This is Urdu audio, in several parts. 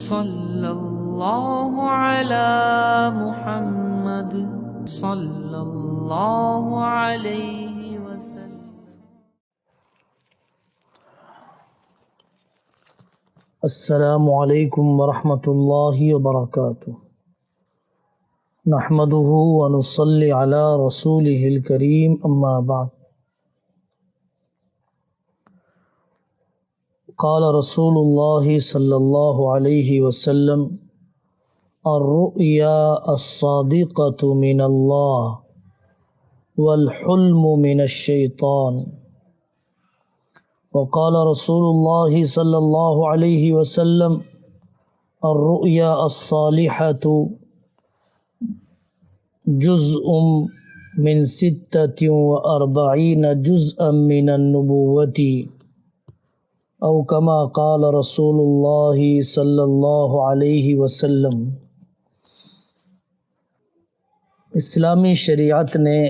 صلی اللہ علی محمد صلی اللہ علیہ وسلم۔ السلام علیکم ورحمۃ اللہ وبرکاتہ۔ نحمده ونصلی علی رسوله الکریم، اما بعد۔ قال رسول اللہ صلی اللہ علیہ وسلم: الرؤیا الصادقۃ من اللہ والحلم من الشیطان۔ وقال رسول اللہ صلی اللہ علیہ وسلم: الرؤیا الصالحۃ جزء من 46 جزءا من النبوۃ، او کما قال رسول اللہ صلی اللہ علیہ وسلم۔ اسلامی شریعت نے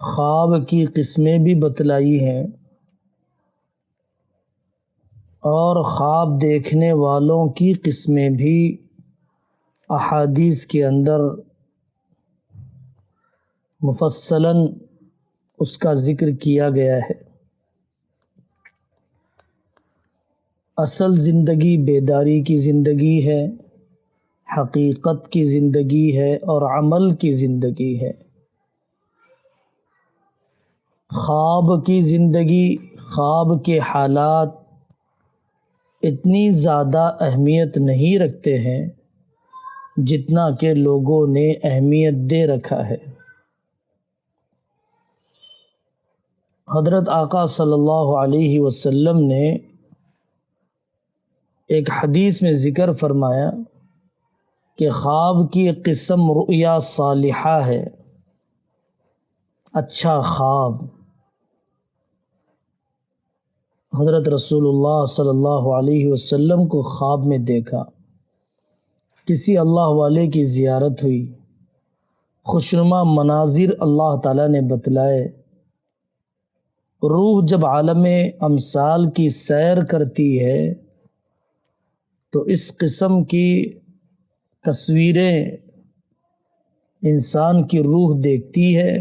خواب کی قسمیں بھی بتلائی ہیں، اور خواب دیکھنے والوں کی قسمیں بھی احادیث کے اندر مفصلاً اس کا ذکر کیا گیا ہے۔ اصل زندگی بیداری کی زندگی ہے، حقیقت کی زندگی ہے، اور عمل کی زندگی ہے۔ خواب کی زندگی، خواب کے حالات اتنی زیادہ اہمیت نہیں رکھتے ہیں جتنا کہ لوگوں نے اہمیت دے رکھا ہے۔ حضرت آقا صلی اللہ علیہ وسلم نے ایک حدیث میں ذکر فرمایا کہ خواب کی قسم رؤیا صالحہ ہے، اچھا خواب۔ حضرت رسول اللہ صلی اللہ علیہ وسلم کو خواب میں دیکھا، کسی اللہ والے کی زیارت ہوئی، خوشنما مناظر اللہ تعالیٰ نے بتلائے۔ روح جب عالم امثال کی سیر کرتی ہے تو اس قسم کی تصویریں انسان کی روح دیکھتی ہے،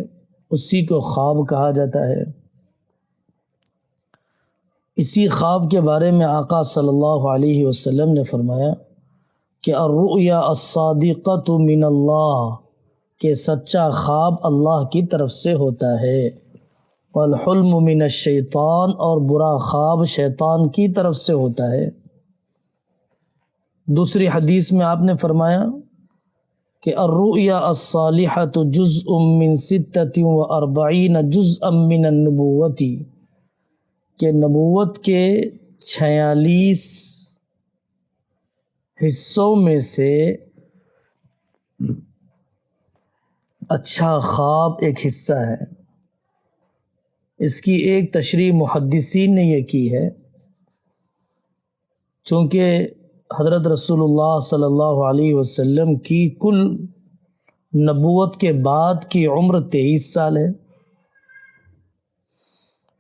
اسی کو خواب کہا جاتا ہے۔ اسی خواب کے بارے میں آقا صلی اللہ علیہ وسلم نے فرمایا کہ الرؤیا الصادقۃ من اللہ، کہ سچا خواب اللہ کی طرف سے ہوتا ہے، والحلم من الشیطان، اور برا خواب شیطان کی طرف سے ہوتا ہے۔ دوسری حدیث میں آپ نے فرمایا کہ الرؤیا الصالحۃ جزء من 46 جزءا من النبوۃ، کہ نبوت کے 46 حصوں میں سے اچھا خواب ایک حصہ ہے۔ اس کی ایک تشریح محدثین نے یہ کی ہے، چونکہ حضرت رسول اللہ صلی اللہ علیہ وسلم کی کل نبوت کے بعد کی عمر 23 سال ہے،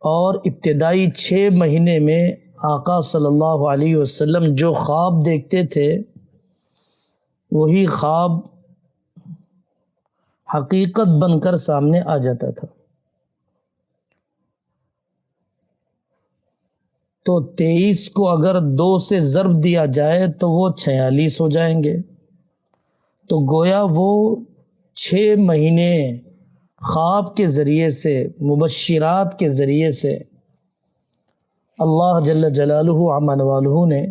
اور ابتدائی 6 مہینے میں آقا صلی اللہ علیہ وسلم جو خواب دیکھتے تھے وہی خواب حقیقت بن کر سامنے آ جاتا تھا۔ تو 23 کو اگر 2 سے ضرب دیا جائے تو وہ 46 ہو جائیں گے۔ تو گویا وہ 6 مہینے خواب کے ذریعے سے، مبشرات کے ذریعے سے اللہ جل جلالہ عما نوالہ نے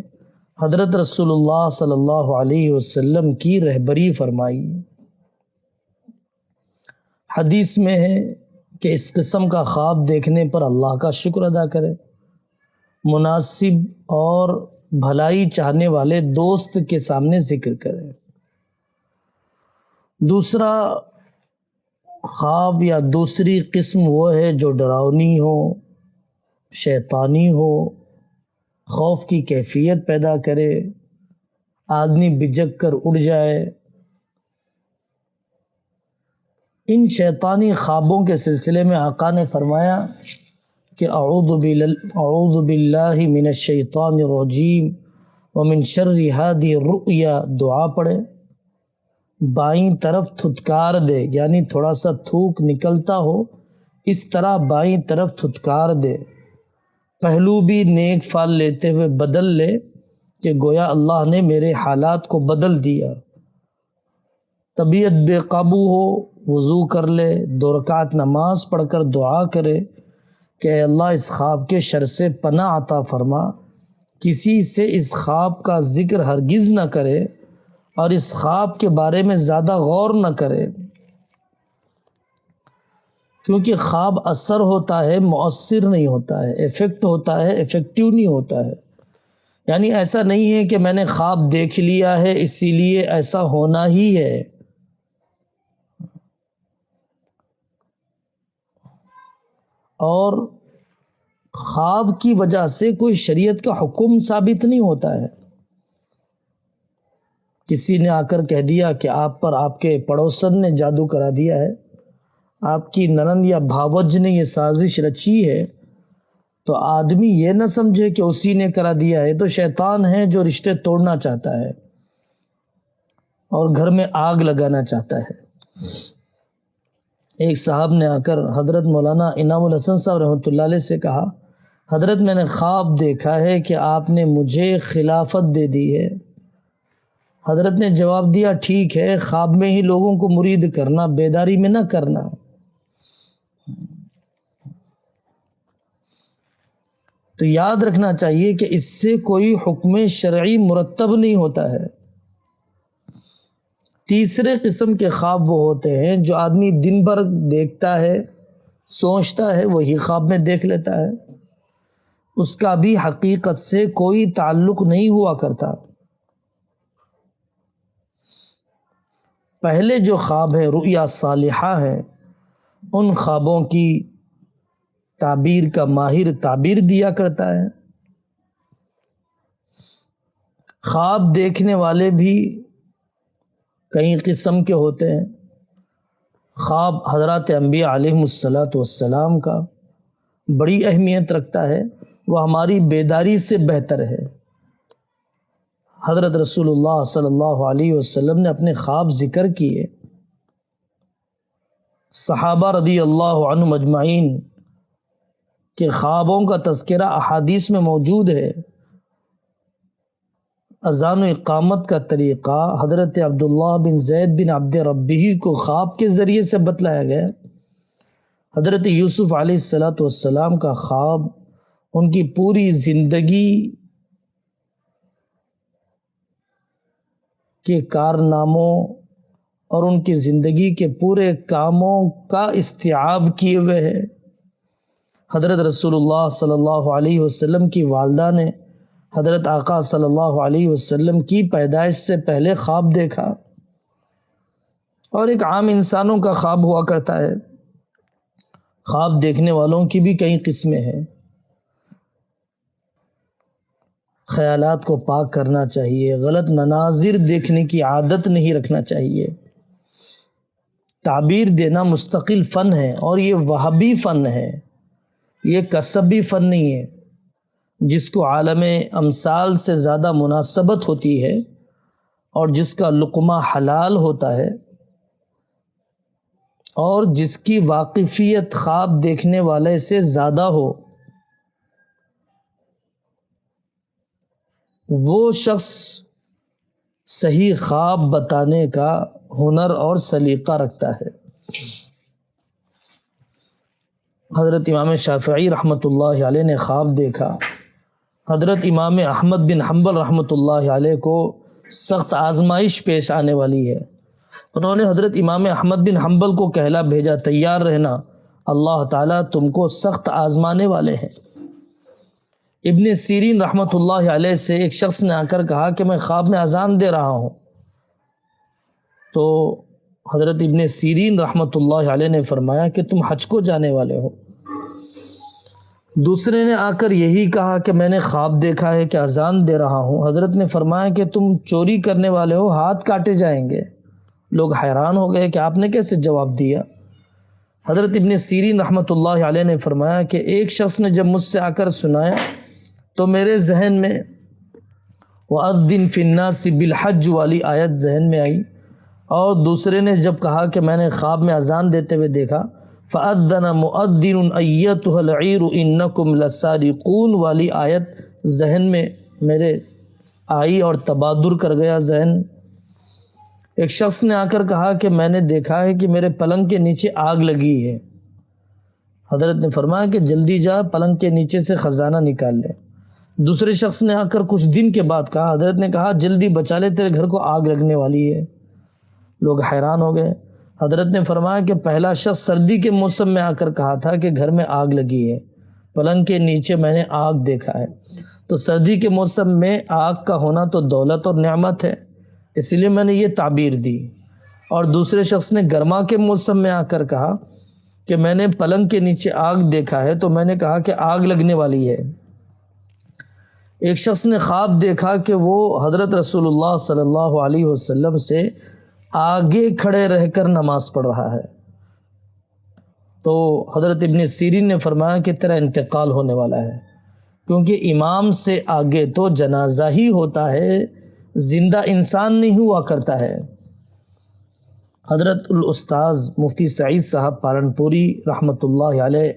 حضرت رسول اللہ صلی اللہ علیہ وسلم کی رہبری فرمائی۔ حدیث میں ہے کہ اس قسم کا خواب دیکھنے پر اللہ کا شکر ادا کرے، مناسب اور بھلائی چاہنے والے دوست کے سامنے ذکر کریں۔ دوسرا خواب یا دوسری قسم وہ ہے جو ڈراؤنی ہو، شیطانی ہو، خوف کی کیفیت پیدا کرے، آدمی بجھک کر اڑ جائے۔ ان شیطانی خوابوں کے سلسلے میں آقا نے فرمایا کہ اعوذ باللہ من الشیطان الرجیم ومن شر هذه الرؤیا دعا پڑھیں، بائیں طرف تھتکار دے، یعنی تھوڑا سا تھوک نکلتا ہو اس طرح بائیں طرف تھتکار دے، پہلو بھی نیک فال لیتے ہوئے بدل لے کہ گویا اللہ نے میرے حالات کو بدل دیا۔ طبیعت بے قابو ہو، وضو کر لے، 2 رکعت نماز پڑھ کر دعا کرے کہ اے اللہ اس خواب کے شر سے پناہ عطا فرما، کسی سے اس خواب کا ذکر ہرگز نہ کرے اور اس خواب کے بارے میں زیادہ غور نہ کرے، کیونکہ خواب اثر ہوتا ہے، مؤثر نہیں ہوتا ہے، ایفیکٹ ہوتا ہے، ایفیکٹیو نہیں ہوتا ہے۔ یعنی ایسا نہیں ہے کہ میں نے خواب دیکھ لیا ہے اسی لیے ایسا ہونا ہی ہے۔ اور خواب کی وجہ سے کوئی شریعت کا حکم ثابت نہیں ہوتا ہے۔ کسی نے آ کر کہہ دیا کہ آپ پر آپ کے پڑوسن نے جادو کرا دیا ہے، آپ کی ننند یا بھاوج نے یہ سازش رچی ہے، تو آدمی یہ نہ سمجھے کہ اسی نے کرا دیا ہے، تو شیطان ہے جو رشتے توڑنا چاہتا ہے اور گھر میں آگ لگانا چاہتا ہے۔ ایک صاحب نے آ کر حضرت مولانا انعام الحسن صاحب رحمۃ اللہ علیہ سے کہا، حضرت میں نے خواب دیکھا ہے کہ آپ نے مجھے خلافت دے دی ہے۔ حضرت نے جواب دیا، ٹھیک ہے، خواب میں ہی لوگوں کو مرید کرنا، بیداری میں نہ کرنا۔ تو یاد رکھنا چاہیے کہ اس سے کوئی حکم شرعی مرتب نہیں ہوتا ہے۔ تیسرے قسم کے خواب وہ ہوتے ہیں جو آدمی دن بھر دیکھتا ہے، سوچتا ہے، وہی خواب میں دیکھ لیتا ہے، اس کا بھی حقیقت سے کوئی تعلق نہیں ہوا کرتا۔ پہلے جو خواب ہے رؤیا صالحہ ہے، ان خوابوں کی تعبیر کا ماہر تعبیر دیا کرتا ہے۔ خواب دیکھنے والے بھی کئی قسم کے ہوتے ہیں۔ خواب حضرات انبیاء علیہم السلام کا بڑی اہمیت رکھتا ہے، وہ ہماری بیداری سے بہتر ہے۔ حضرت رسول اللہ صلی اللہ علیہ وسلم نے اپنے خواب ذکر کیے، صحابہ رضی اللہ عنہم اجمعین کے خوابوں کا تذکرہ احادیث میں موجود ہے۔ اذان و اقامت کا طریقہ حضرت عبداللہ بن زید بن عبد ربہ کو خواب کے ذریعے سے بتلایا گیا۔ حضرت یوسف علیہ السلام کا خواب ان کی پوری زندگی کے کارناموں اور ان کی زندگی کے پورے کاموں کا استیعاب کیے ہوئے ہے۔ حضرت رسول اللہ صلی اللہ علیہ وسلم کی والدہ نے حضرت آقا صلی اللہ علیہ وسلم کی پیدائش سے پہلے خواب دیکھا، اور ایک عام انسانوں کا خواب ہوا کرتا ہے۔ خواب دیکھنے والوں کی بھی کئی قسمیں ہیں۔ خیالات کو پاک کرنا چاہیے، غلط مناظر دیکھنے کی عادت نہیں رکھنا چاہیے۔ تعبیر دینا مستقل فن ہے، اور یہ وہابی فن ہے، یہ کسبی فن نہیں ہے، جس کو عالم امثال سے زیادہ مناسبت ہوتی ہے اور جس کا لقمہ حلال ہوتا ہے، اور جس کی واقفیت خواب دیکھنے والے سے زیادہ ہو، وہ شخص صحیح خواب بتانے کا ہنر اور سلیقہ رکھتا ہے۔ حضرت امام شافعی رحمۃ اللہ علیہ نے خواب دیکھا، حضرت امام احمد بن حنبل رحمۃ اللہ علیہ کو سخت آزمائش پیش آنے والی ہے۔ انہوں نے حضرت امام احمد بن حنبل کو کہلا بھیجا، تیار رہنا، اللہ تعالیٰ تم کو سخت آزمانے والے ہیں۔ ابن سیرین رحمۃ اللہ علیہ سے ایک شخص نے آ کر کہا کہ میں خواب میں اذان دے رہا ہوں، تو حضرت ابن سیرین رحمۃ اللہ علیہ نے فرمایا کہ تم حج کو جانے والے ہو۔ دوسرے نے آ کر یہی کہا کہ میں نے خواب دیکھا ہے کہ اذان دے رہا ہوں۔ حضرت نے فرمایا کہ تم چوری کرنے والے ہو، ہاتھ کاٹے جائیں گے۔ لوگ حیران ہو گئے کہ آپ نے کیسے جواب دیا۔ حضرت ابن سیرین رحمۃ اللہ علیہ نے فرمایا کہ ایک شخص نے جب مجھ سے آ کر سنایا تو میرے ذہن میں وَأَذِّن فِي النَّاسِ بِالْحَجِّ والی آیت ذہن میں آئی، اور دوسرے نے جب کہا کہ میں نے خواب میں اذان دیتے ہوئے دیکھا، فَأَذَّنَ مُؤَذِّنٌ أَيَّتُهَا الْعِيرُ إِنَّكُمْ لَسَارِقُونَ والی آیت ذہن میں میرے آئی اور تبادر کر گیا ذہن۔ ایک شخص نے آ کر کہا کہ میں نے دیکھا ہے کہ میرے پلنگ کے نیچے آگ لگی ہے۔ حضرت نے فرمایا کہ جلدی جا پلنگ کے نیچے سے خزانہ نکال لے۔ دوسرے شخص نے آ کر کچھ دن کے بعد کہا، حضرت نے کہا جلدی بچا لے تیرے گھر کو آگ لگنے والی ہے۔ لوگ حیران ہو گئے۔ حضرت نے فرمایا کہ پہلا شخص سردی کے موسم میں آ کر کہا تھا کہ گھر میں آگ لگی ہے، پلنگ کے نیچے میں نے آگ دیکھا ہے۔ تو سردی کے موسم میں آگ کا ہونا تو دولت اور نعمت ہے، اس لیے میں نے یہ تعبیر دی۔ اور دوسرے شخص نے گرما کے موسم میں آ کر کہا کہ میں نے پلنگ کے نیچے آگ دیکھا ہے، تو میں نے کہا کہ آگ لگنے والی ہے۔ ایک شخص نے خواب دیکھا کہ وہ حضرت رسول اللہ صلی اللہ علیہ وسلم سے آگے کھڑے رہ کر نماز پڑھ رہا ہے۔ تو حضرت ابن سیرین نے فرمایا کہ تیرا انتقال ہونے والا ہے، کیونکہ امام سے آگے تو جنازہ ہی ہوتا ہے، زندہ انسان نہیں ہوا کرتا ہے۔ حضرت الاستاذ مفتی سعید صاحب پالنپوری رحمۃ اللہ علیہ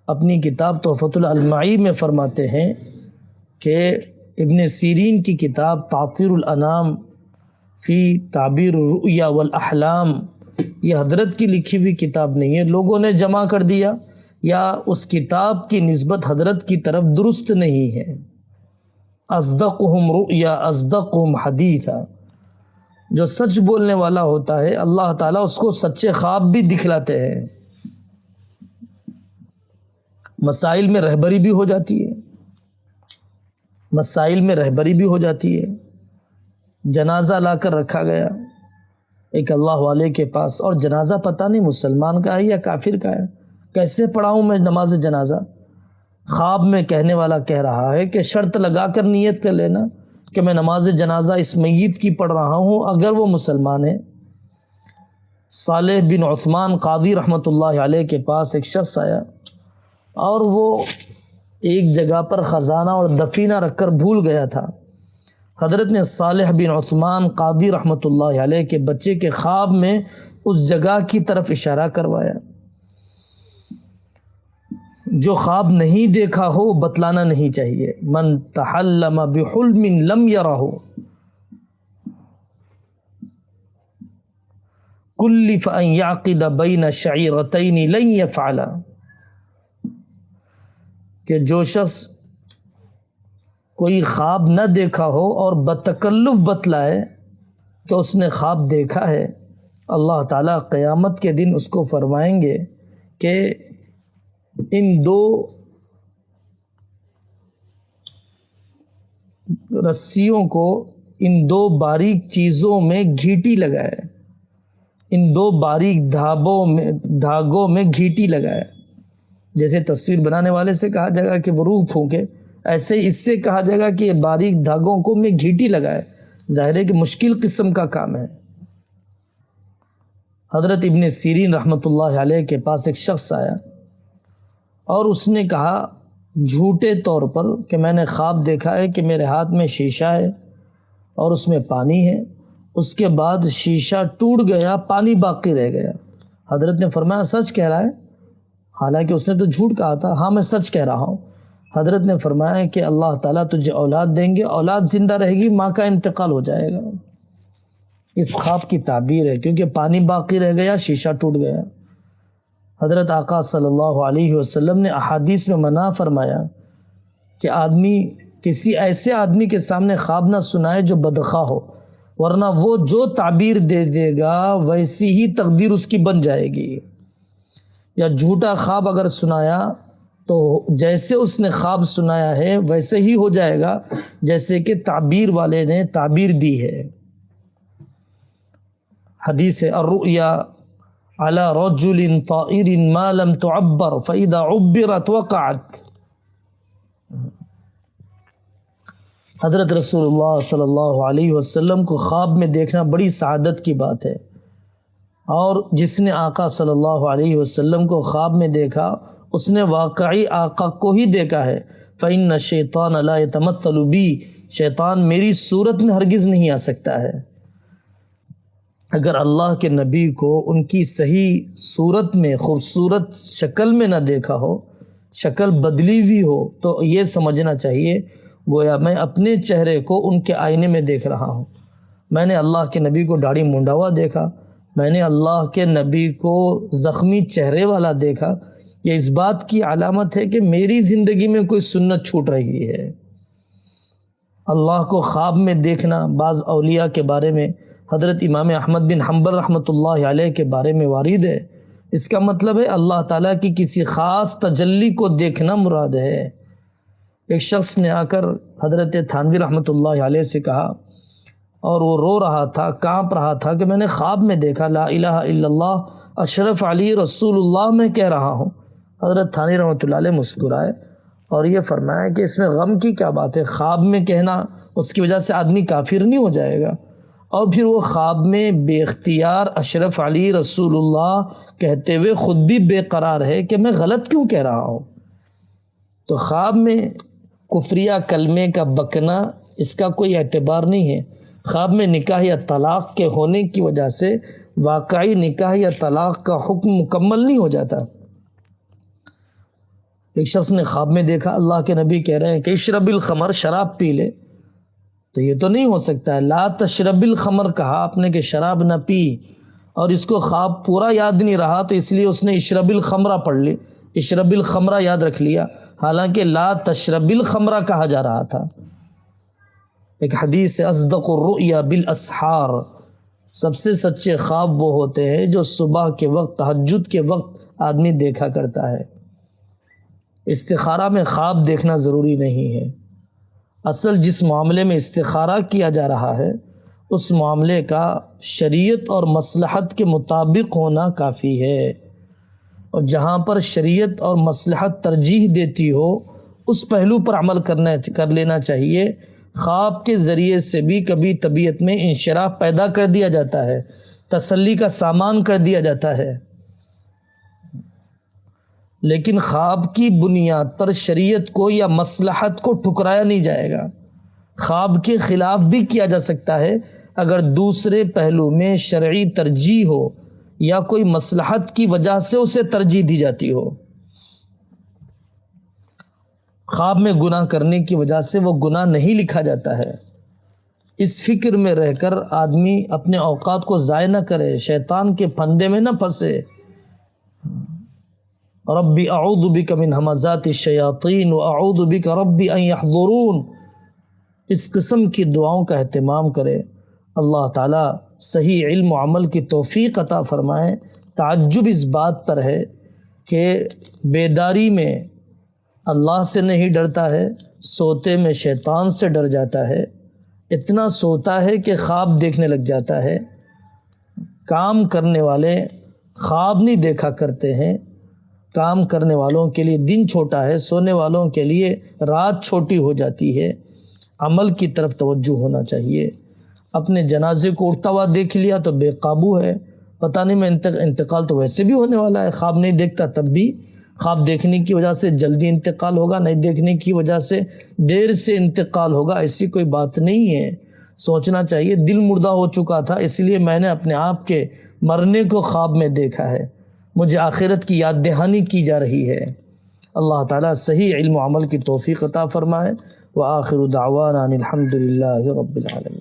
اپنی کتاب تحفۃ العلمائی میں فرماتے ہیں کہ ابن سیرین کی کتاب تعطیر الانام فی تعبیر الرؤیا والاحلام یہ حضرت کی لکھی ہوئی کتاب نہیں ہے، لوگوں نے جمع کر دیا، یا اس کتاب کی نسبت حضرت کی طرف درست نہیں ہے۔ اصدقہم رؤیا اصدقہم حدیثا، جو سچ بولنے والا ہوتا ہے اللہ تعالیٰ اس کو سچے خواب بھی دکھلاتے ہیں۔ مسائل میں رہبری بھی ہو جاتی ہے، مسائل میں رہبری بھی ہو جاتی ہے۔ جنازہ لا کر رکھا گیا ایک اللہ والے کے پاس، اور جنازہ پتہ نہیں مسلمان کا ہے یا کافر کا ہے، کیسے پڑھاؤں میں نماز جنازہ؟ خواب میں کہنے والا کہہ رہا ہے کہ شرط لگا کر نیت کر لینا کہ میں نماز جنازہ اس میت کی پڑھ رہا ہوں اگر وہ مسلمان ہے۔ صالح بن عثمان قاضی رحمۃ اللہ علیہ کے پاس ایک شخص آیا، اور وہ ایک جگہ پر خزانہ اور دفینہ رکھ کر بھول گیا تھا۔ حضرت نے صالح بن عثمان قاضی رحمۃ اللہ علیہ کے بچے کے خواب میں اس جگہ کی طرف اشارہ کروایا۔ جو خواب نہیں دیکھا ہو بتلانا نہیں چاہیے۔ من تحلم بحلم لم یرہ کلف ان یعقد بین شعیرتین لن یفعل، کہ جو شخص کوئی خواب نہ دیکھا ہو اور بتکلف بتلائے کہ اس نے خواب دیکھا ہے، اللہ تعالیٰ قیامت کے دن اس کو فرمائیں گے کہ ان دو رسیوں کو، ان دو باریک چیزوں میں گھیٹی لگائے، ان دو باریک دھاگوں میں گھیٹی لگائے۔ جیسے تصویر بنانے والے سے کہا جائے گا کہ وہ روح پھونکے، ایسے ہی اس سے کہا جائے گا کہ یہ باریک دھاگوں کو میں گھیٹی لگائے۔ ظاہر ہے کہ مشکل قسم کا کام ہے۔ حضرت ابن سیرین رحمۃ اللہ علیہ کے پاس ایک شخص آیا، اور اس نے کہا جھوٹے طور پر کہ میں نے خواب دیکھا ہے کہ میرے ہاتھ میں شیشہ ہے اور اس میں پانی ہے، اس کے بعد شیشہ ٹوٹ گیا، پانی باقی رہ گیا۔ حضرت نے فرمایا سچ کہہ رہا ہے؟ حالانکہ اس نے تو جھوٹ کہا تھا۔ ہاں میں سچ کہہ رہا ہوں۔ حضرت نے فرمایا کہ اللہ تعالیٰ تجھے اولاد دیں گے، اولاد زندہ رہے گی، ماں کا انتقال ہو جائے گا۔ اس خواب کی تعبیر ہے، کیونکہ پانی باقی رہ گیا، شیشہ ٹوٹ گیا۔ حضرت آقا صلی اللہ علیہ وسلم نے احادیث میں منع فرمایا کہ آدمی کسی ایسے آدمی کے سامنے خواب نہ سنائے جو بدخواہ ہو، ورنہ وہ جو تعبیر دے دے گا ویسی ہی تقدیر اس کی بن جائے گی۔ یا جھوٹا خواب اگر سنایا تو جیسے اس نے خواب سنایا ہے ویسے ہی ہو جائے گا جیسے کہ تعبیر والے نے تعبیر دی ہے۔ حدیث الرؤیا علی رجل طائر ما لم تعبر فاذا عبرت وقعت۔ حضرت رسول اللہ صلی اللہ علیہ وسلم کو خواب میں دیکھنا بڑی سعادت کی بات ہے، اور جس نے آقا صلی اللہ علیہ وسلم کو خواب میں دیکھا اس نے واقعی آقا کو ہی دیکھا ہے۔ فإن الشیطان لا يتمثل بی شیطان میری صورت میں ہرگز نہیں آ سکتا ہے۔ اگر اللہ کے نبی کو ان کی صحیح صورت میں خوبصورت شکل میں نہ دیکھا ہو، شکل بدلی ہوئی ہو، تو یہ سمجھنا چاہیے گویا میں اپنے چہرے کو ان کے آئینے میں دیکھ رہا ہوں۔ میں نے اللہ کے نبی کو داڑھی مونڈا ہوا دیکھا، میں نے اللہ کے نبی کو زخمی چہرے والا دیکھا، یہ اس بات کی علامت ہے کہ میری زندگی میں کوئی سنت چھوٹ رہی ہے۔ اللہ کو خواب میں دیکھنا بعض اولیاء کے بارے میں حضرت امام احمد بن حنبل رحمۃ اللہ علیہ کے بارے میں وارد ہے۔ اس کا مطلب ہے اللہ تعالیٰ کی کسی خاص تجلی کو دیکھنا مراد ہے۔ ایک شخص نے آ کر حضرت تھانوی رحمۃ اللہ علیہ سے کہا، اور وہ رو رہا تھا، کانپ رہا تھا کہ میں نے خواب میں دیکھا لا الہ الا اللہ اشرف علی رسول اللہ میں کہہ رہا ہوں۔ حضرت تھانوی رحمۃ اللہ علیہ مسکرائے اور یہ فرمایا کہ اس میں غم کی کیا بات ہے، خواب میں کہنا اس کی وجہ سے آدمی کافر نہیں ہو جائے گا۔ اور پھر وہ خواب میں بے اختیار اشرف علی رسول اللہ کہتے ہوئے خود بھی بے قرار ہے کہ میں غلط کیوں کہہ رہا ہوں۔ تو خواب میں کفریہ کلمے کا بکنا اس کا کوئی اعتبار نہیں ہے۔ خواب میں نکاح یا طلاق کے ہونے کی وجہ سے واقعی نکاح یا طلاق کا حکم مکمل نہیں ہو جاتا۔ ایک شخص نے خواب میں دیکھا اللہ کے نبی کہہ رہے ہیں کہ اشرب الخمر، شراب پی لے، تو یہ تو نہیں ہو سکتا ہے۔ لا تشرب الخمر کہا آپ نے کہ شراب نہ پی، اور اس کو خواب پورا یاد نہیں رہا تو اس لیے اس نے اشرب الخمرہ پڑھ لی، اشرب الخمرہ یاد رکھ لیا، حالانکہ لا تشرب الخمرہ کہا جا رہا تھا۔ ایک حدیث ہے اصدق الرؤیا بالاسحار، سب سے سچے خواب وہ ہوتے ہیں جو صبح کے وقت تہجد کے وقت آدمی دیکھا کرتا ہے۔ استخارہ میں خواب دیکھنا ضروری نہیں ہے۔ اصل جس معاملے میں استخارہ کیا جا رہا ہے اس معاملے کا شریعت اور مصلحت کے مطابق ہونا کافی ہے، اور جہاں پر شریعت اور مصلحت ترجیح دیتی ہو اس پہلو پر عمل کر لینا چاہیے۔ خواب کے ذریعے سے بھی کبھی طبیعت میں انشراح پیدا کر دیا جاتا ہے، تسلی کا سامان کر دیا جاتا ہے، لیکن خواب کی بنیاد پر شریعت کو یا مصلحت کو ٹھکرایا نہیں جائے گا۔ خواب کے خلاف بھی کیا جا سکتا ہے اگر دوسرے پہلو میں شرعی ترجیح ہو یا کوئی مصلحت کی وجہ سے اسے ترجیح دی جاتی ہو۔ خواب میں گناہ کرنے کی وجہ سے وہ گناہ نہیں لکھا جاتا ہے۔ اس فکر میں رہ کر آدمی اپنے اوقات کو ضائع نہ کرے، شیطان کے پھندے میں نہ پھنسے۔ ربی اعوذ بک من ہمزات الشیاطین واعوذ بک ربی ان یحضرون، اس قسم کی دعاؤں کا اہتمام کرے۔ اللہ تعالیٰ صحیح علم و عمل کی توفیق عطا فرمائے۔ تعجب اس بات پر ہے کہ بیداری میں اللہ سے نہیں ڈرتا ہے، سوتے میں شیطان سے ڈر جاتا ہے، اتنا سوتا ہے کہ خواب دیکھنے لگ جاتا ہے۔ کام کرنے والے خواب نہیں دیکھا کرتے ہیں، کام کرنے والوں کے لیے دن چھوٹا ہے، سونے والوں کے لیے رات چھوٹی ہو جاتی ہے۔ عمل کی طرف توجہ ہونا چاہیے۔ اپنے جنازے کو اڑتا ہوا دیکھ لیا تو بے قابو ہے، پتہ نہیں میں انتقال تو ویسے بھی ہونے والا ہے، خواب نہیں دیکھتا تب بھی، خواب دیکھنے کی وجہ سے جلدی انتقال ہوگا، نہیں دیکھنے کی وجہ سے دیر سے انتقال ہوگا، ایسی کوئی بات نہیں ہے۔ سوچنا چاہیے دل مردہ ہو چکا تھا اس لیے میں نے اپنے آپ کے مرنے کو خواب میں دیکھا ہے، مجھے آخرت کی یاد دہانی کی جا رہی ہے۔ اللہ تعالیٰ صحیح علم و عمل کی توفیق عطا فرمائے۔ وآخر دعوانا ان الحمد للہ رب العالمین۔